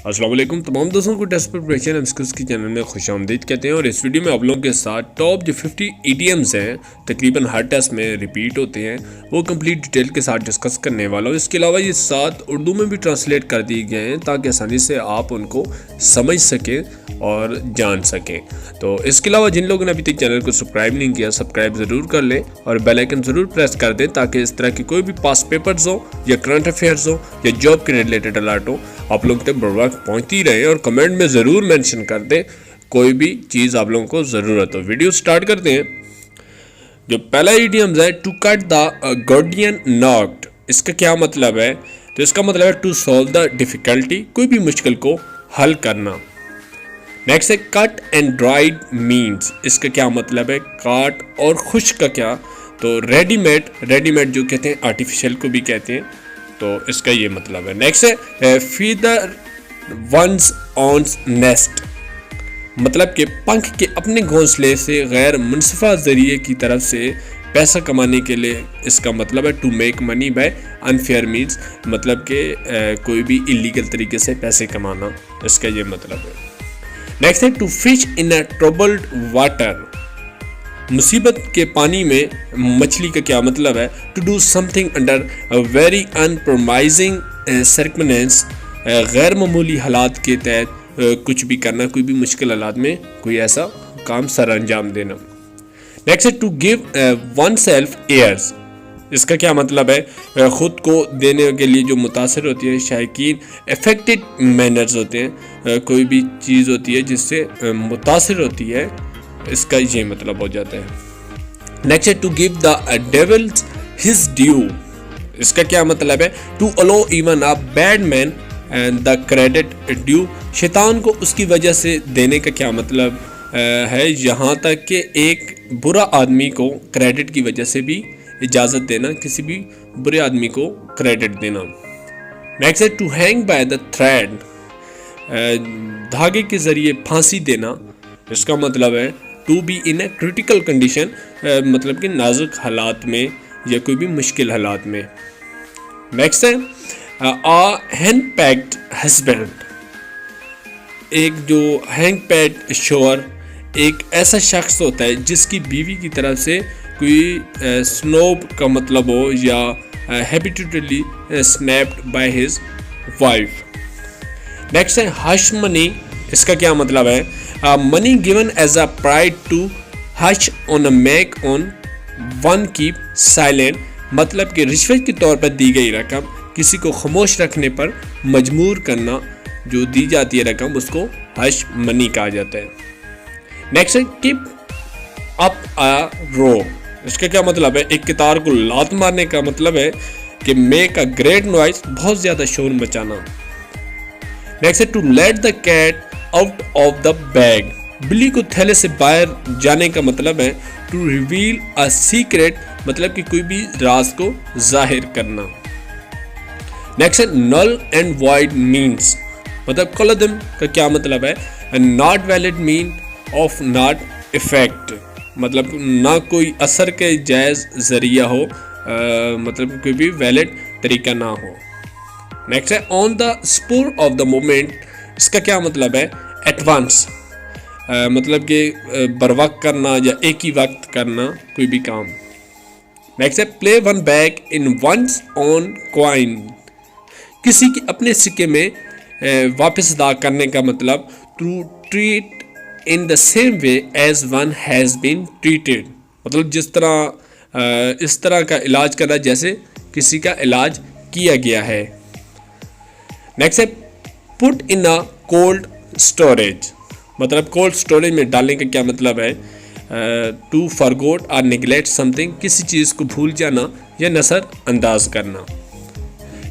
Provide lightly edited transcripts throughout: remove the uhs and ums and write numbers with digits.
अस्सलाम वालेकुम तमाम दोस्तों को टेस्ट प्रिपरेशन एंड स्किल्स की चैनल में खुशामदीद कहते हैं। और इस वीडियो में आप लोगों के साथ टॉप जो 50 ईडीएम्स हैं तकरीबन हर टेस्ट में रिपीट होते हैं वो कंप्लीट डिटेल के साथ डिस्कस करने वाला हूँ। इसके अलावा ये 7 उर्दू में भी ट्रांसलेट कर दिए गए हैं ताकि आसानी से आप उनको समझ सकें और जान सकें। तो इसके अलावा जिन लोगों ने अभी तक चैनल को सब्सक्राइब नहीं किया सब्सक्राइब ज़रूर कर लें और बेल आइकन ज़रूर प्रेस कर दें ताकि इस तरह की कोई भी पास पेपर्स हो या करंट अफेयर्स हो या जॉब के रिलेटेड अलर्ट हो आप लोगों तक बर वक्त पहुँचती रहे। और कमेंट में ज़रूर मेंशन कर दें कोई भी चीज़ आप लोगों को ज़रूरत हो। वीडियो स्टार्ट करते हैं। जो पहला इडियम्स है to cut the Gordian knot, इसका क्या मतलब है? तो इसका मतलब है टू सॉल्व द डिफ़िकल्टी, कोई भी मुश्किल को हल करना। नेक्स्ट है कट एंड ड्राइड मीन्स, इसका क्या मतलब है? काट और खुश्क का क्या? तो रेडीमेड जो कहते हैं आर्टिफिशियल को भी कहते हैं, तो इसका ये मतलब है। नेक्स्ट है फीदर वंस ऑन नेस्ट, मतलब कि पंख के अपने घोंसले से गैर मुनसिफा जरिए की तरफ से पैसा कमाने के लिए इसका मतलब है to make money by unfair means, मतलब कि कोई भी इलीगल तरीके से पैसे कमाना, इसका ये मतलब है। नेक्स्ट है to fish in a troubled water, मुसीबत के पानी में मछली का क्या मतलब है? To do something under very unpromising circumstances, गैर मामूली हालात के तहत कुछ भी करना, कोई भी मुश्किल हालात में कोई ऐसा काम सर अंजाम देना। नेक्स्ट है to give oneself airs, इसका क्या मतलब है? ख़ुद को देने के लिए जो मुतासर होती है शायकीन अफेक्टेड मैनर्स होते हैं, कोई भी चीज़ होती है जिससे मुतासर होती है, इसका ये मतलब हो जाता है। नेक्स्ट है to give the devil's his due, इसका क्या मतलब है? To allow even a bad man and the credit due, शैतान को उसकी वजह से देने का क्या मतलब है? यहाँ तक कि एक बुरा आदमी को क्रेडिट की वजह से भी इजाज़त देना, किसी भी बुरे आदमी को क्रेडिट देना। नेक्स्ट है to hang by the thread, धागे के ज़रिए फांसी देना, इसका मतलब है to be in a critical condition, मतलब कि नाजुक हालात में या कोई भी मुश्किल हालात में। नेक्स्ट है आ हैंड पैक्ड हस्बैंड, एक जो हैंड पैड शोर एक ऐसा शख्स होता है जिसकी बीवी की तरफ से कोई स्नोब का मतलब हो या habitually snapped by his wife. Next है हश मनी, इसका क्या मतलब है? Money given as a bribe to hush on a make on one keep silent, मतलब कि रिश्वत के तौर पर दी गई रकम किसी को खामोश रखने पर मजबूर करना, जो दी जाती है रकम उसको हश मनी कहा जाता है। नेक्स्ट है कीप अप अ रो, इसका क्या मतलब है? एक कितार को लात मारने का मतलब है कि मेक अ ग्रेट नॉइस, बहुत ज़्यादा शोर मचाना। नेक्स्ट है to let the cat out of the bag, बिल्ली को थैले से बाहर जाने का मतलब है टू रिवील अ सीक्रेट, मतलब कि कोई भी राज को जाहिर करना। नेक्स्ट है नल एंड वॉइड मीन्स, मतलब कलदम का क्या मतलब है? Not valid mean of not effect, मतलब ना कोई असर के जायज़ ज़रिया हो, मतलब कोई भी वैलिड तरीका ना हो। नेक्स्ट है on the spur of the moment, इसका क्या मतलब है? एडवांस, मतलब कि बरवक्त करना या एक ही वक्त करना कोई भी काम। नेक्स्ट है pay one back in one's own coin, किसी के अपने सिक्के में वापस अदा करने का मतलब to treat in the same way as one has been treated, मतलब जिस तरह इस तरह का इलाज करना जैसे किसी का इलाज किया गया है। नेक्स्ट है put in a cold storage, मतलब कोल्ड स्टोरेज में डालने का क्या मतलब है? टू फॉरगोट और निगलेक्ट समथिंग, किसी चीज़ को भूल जाना या नसर अंदाज करना।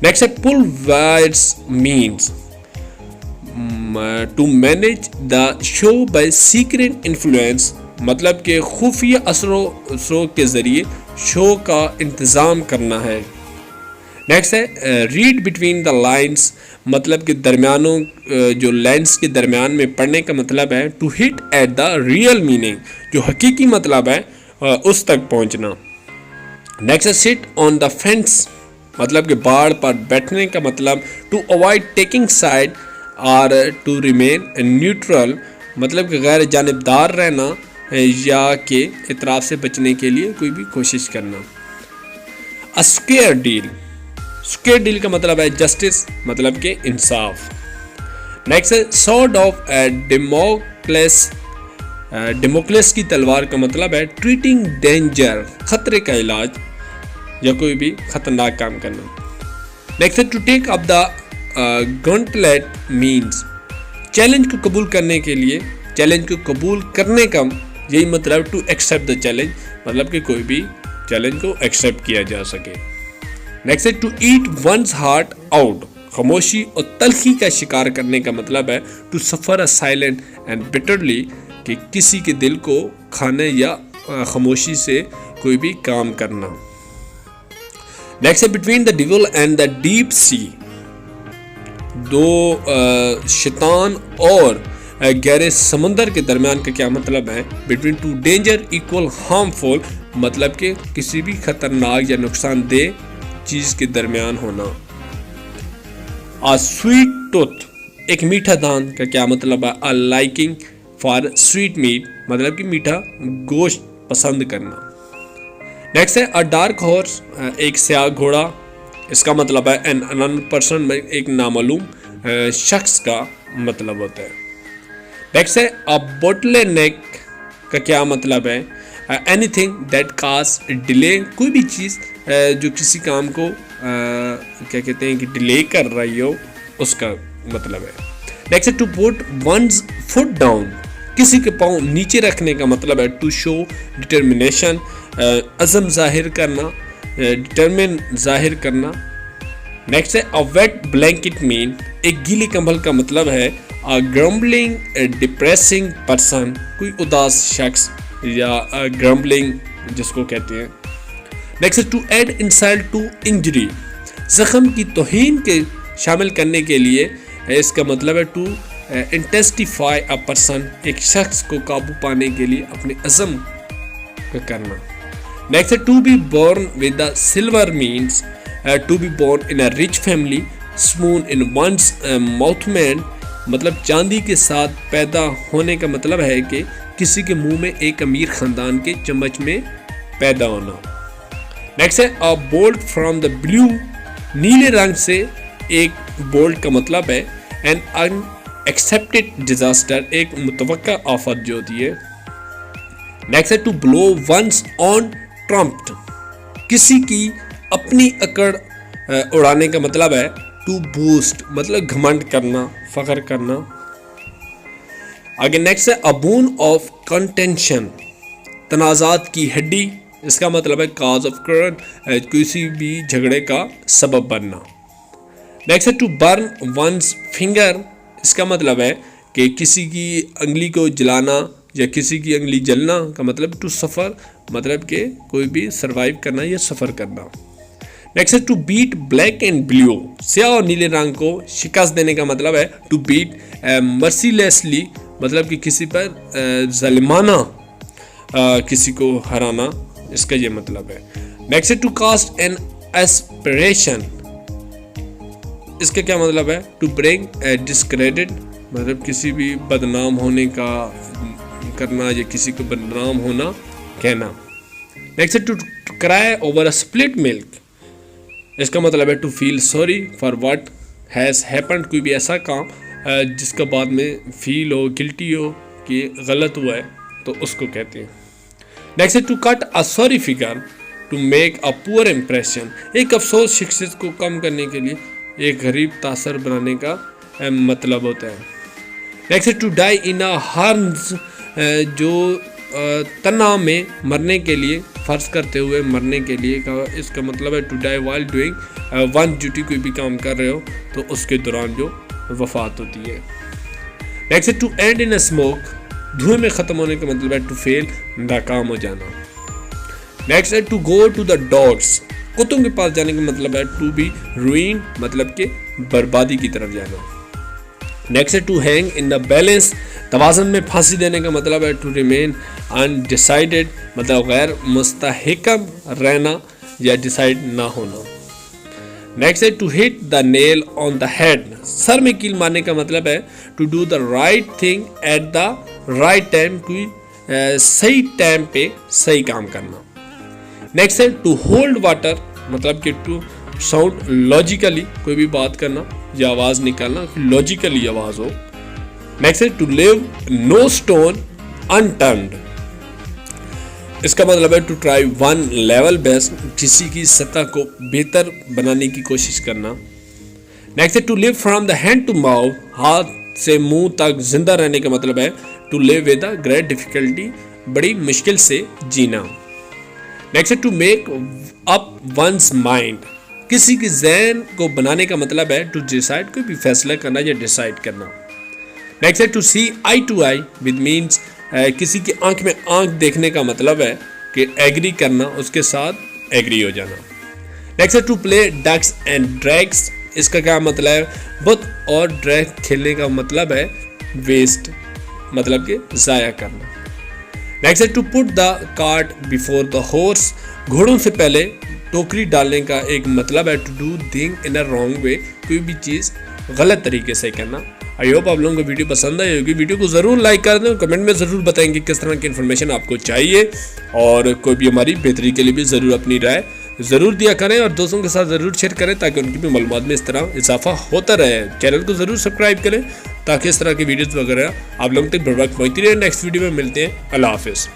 नेक्स्ट है pull wires means to manage the show by secret influence, मतलब कि खुफिया असरों के ज़रिए शो का इंतज़ाम करना है। नेक्स्ट है रीड बिटवीन द लाइन्स, मतलब कि दरमियानों जो लाइन्स के दरमियान में पढ़ने का मतलब है to hit at the real meaning, जो हकीकी मतलब है उस तक पहुंचना। नेक्स्ट है सिट ऑन द फेंस, मतलब कि बाड़ पर बैठने का मतलब टू अवॉइड टेकिंग साइड और टू रिमेन न्यूट्रल मतलब कि गैर जानिबदार रहना या के इतराफ़ से बचने के लिए कोई भी कोशिश करना। A square deal, square deal का मतलब है जस्टिस मतलब कि इंसाफ। नेक्स्ट है सॉर्ड ऑफ डेमोक्लेस की तलवार का मतलब है ट्रीटिंग डेंजर, खतरे का इलाज या कोई भी खतरनाक काम करना। नेक्स्ट है to take up the gauntlet means, challenge को कबूल करने के लिए, चैलेंज को कबूल करने का यही मतलब टू एक्सेप्ट द चैलेंज मतलब कि कोई भी चैलेंज को एक्सेप्ट किया जा सके। नेक्स्ट है to eat one's heart out, खामोशी और तलखी का शिकार करने का मतलब है to suffer a silent and bitterly, कि किसी के दिल को खाने या खामोशी से कोई भी काम करना। नेक्स्ट है between the डिविल and the deep sea, दो शैतान और गहरे समुंदर के दरमियान का क्या मतलब है। Between two danger equal harmful मतलब कि किसी भी खतरनाक या नुकसानदेह चीज के दरमियान होना। अ स्वीट टूथ, एक मीठा दांत का क्या मतलब है। A liking for sweet meat मतलब कि मीठा गोश्त पसंद करना। नेक्स्ट है अ डार्क हॉर्स, एक स्याह घोड़ा, इसका मतलब है एन अननोन पर्सन, एक नामालूम शख्स का मतलब होता है। नेक्स्ट है अ बोटलनेक का क्या मतलब है। एनीथिंग दैट काज डिले, कोई भी चीज़ जो किसी काम को क्या कहते हैं कि डिले कर रही हो उसका मतलब है। नेक्स्ट है to put one's foot down, किसी के पाँव नीचे रखने का मतलब है टू शो डिटर्मिनेशन, अज़म जाहिर करना, डिटर्मिन जाहिर करना। नेक्स्ट है अ वेट ब्लैंकेट मीन, एक गीले कंबल का मतलब है अ ग्रम्बलिंग डिप्रेसिंग पर्सन, कोई उदास शख्स या ग्रम्बलिंग जिसको कहते हैं। नेक्स्ट है to add insult to injury, जख्म की तौहीन के शामिल करने के लिए इसका मतलब है टू इंटेंसिफाई अ पर्सन, एक शख्स को काबू पाने के लिए अपने अज़म का करना। नेक्स्ट है to be born with the silver means to be born in a rich family, spoon in one's mouth mean मतलब चांदी के साथ पैदा होने का मतलब है कि किसी के मुंह में एक अमीर खानदान के चम्मच में पैदा होना। नेक्स्ट है अ बोल्ट फ्रॉम द ब्लू, नीले रंग से एक बोल्ट का मतलब है एन अनएक्सेप्टेड डिजास्टर, एक मुतवक्का आफत जो होती है। नेक्स्ट है to blow one's own trumpet, किसी की अपनी अकड़ उड़ाने का मतलब है टू बूस्ट मतलब घमंड करना, फख्र करना। आगे नेक्स्ट है अ बोन ऑफ कंटेंशन, तनाजात की हड्डी, इसका मतलब है काज ऑफ करंट, किसी भी झगड़े का सबब बनना। नेक्स्ट है टू बर्न वंस फिंगर, इसका मतलब है कि किसी की अंगली को जलाना या किसी की अंगली जलना का मतलब टू सफ़र मतलब कि कोई भी सरवाइव करना या सफ़र करना। नेक्स्ट है to beat black and blue, स्याह और नीले रंग को शिकस्त देने का मतलब है टू बीट मर्सीलेसली मतलब कि किसी पर ज़ालिमाना किसी को हराना, इसका ये मतलब है। नेक्स्ट है टू कास्ट एन एस्पिरेशन, इसका क्या मतलब है टू ब्रिंग डिस्क्रेडिट मतलब किसी भी बदनाम होने का करना या किसी को बदनाम होना कहना। नेक्स्ट है to cry over a spilt milk, इसका मतलब है to feel sorry for what has happened, कोई भी ऐसा काम जिसका बाद में फील हो गिल्टी हो कि गलत हुआ है तो उसको कहते हैं। नेक्स्ट है to cut a sorry figure to make a poor impression, एक अफसोस शख्सियत को कम करने के लिए एक गरीब तासर बनाने का मतलब होता है। नेक्स्ट है to die in a harness, जो तना में मरने के लिए फ़र्ज करते हुए मरने के लिए का इसका मतलब है to die while doing one duty, कोई भी काम कर रहे हो तो उसके दौरान जो वफात होती है। नेक्स्ट है to end in a smoke, धुएं में ख़त्म होने का मतलब है टू फेल, नाकाम हो जाना। नेक्स्ट है to go to the dogs, कुत्तों के पास जाने का मतलब है टू बी रूइन मतलब कि बर्बादी की तरफ जाना। नेक्स्ट है to hang in the balance, तवाज़न में फांसी देने का मतलब है टू रिमेन अनडिसाइडेड मतलब गैर मुस्तहकम रहना या डिसाइड ना होना। नेक्स्ट है to hit the nail on the head, सर में कील मारने का मतलब है to do the right thing at the right time, कोई सही टाइम पे सही काम करना। नेक्स्ट है टू होल्ड वाटर, मतलब कि टू साउंड लॉजिकली, कोई भी बात करना या आवाज़ निकालना लॉजिकली आवाज़ हो। नेक्स्ट है to leave no stone unturned, इसका मतलब है to try one level best, किसी की सतह को बेहतर बनाने की कोशिश करना। नेक्स्ट है to live from the hand to mouth, हाथ से मुंह तक जिंदा रहने का मतलब है to live with a great difficulty, बड़ी मुश्किल से जीना। नेक्स्ट है to make up one's mind, किसी के जहन को बनाने का मतलब है टू डिसाइड, कोई भी फैसला करना या डिसाइड करना। नेक्स्ट है to see eye to eye with means, किसी की आंख में आंख देखने का मतलब है कि एग्री करना, उसके साथ एग्री हो जाना। नेक्स्ट है to play ducks and drakes, इसका क्या मतलब है, बुत और ड्रैग खेलने का मतलब है वेस्ट, मतलब कि ज़ाया करना। नेक्स्ट है to put the cart before the horse, घोड़ों से पहले टोकरी डालने का एक मतलब है to do thing in a wrong way, कोई भी चीज़ गलत तरीके से करना। आई होप आप लोगों को वीडियो पसंद आई होगी, वीडियो को ज़रूर लाइक कर दें, कमेंट में ज़रूर बताएंगे किस तरह की इन्फॉर्मेशन आपको चाहिए, और कोई भी हमारी बेहतरी के लिए भी ज़रूर अपनी राय ज़रूर दिया करें और दोस्तों के साथ ज़रूर शेयर करें ताकि उनकी भी मालूमात में इस तरह इजाफा होता रहे। चैनल को ज़रूर सब्सक्राइब करें ताकि इस तरह की वीडियोज़ वगैरह आप लोगों तक बर वक्त पहुँचती रहे। नेक्स्ट वीडियो में मिलते हैं, अल्लाह हाफिज़।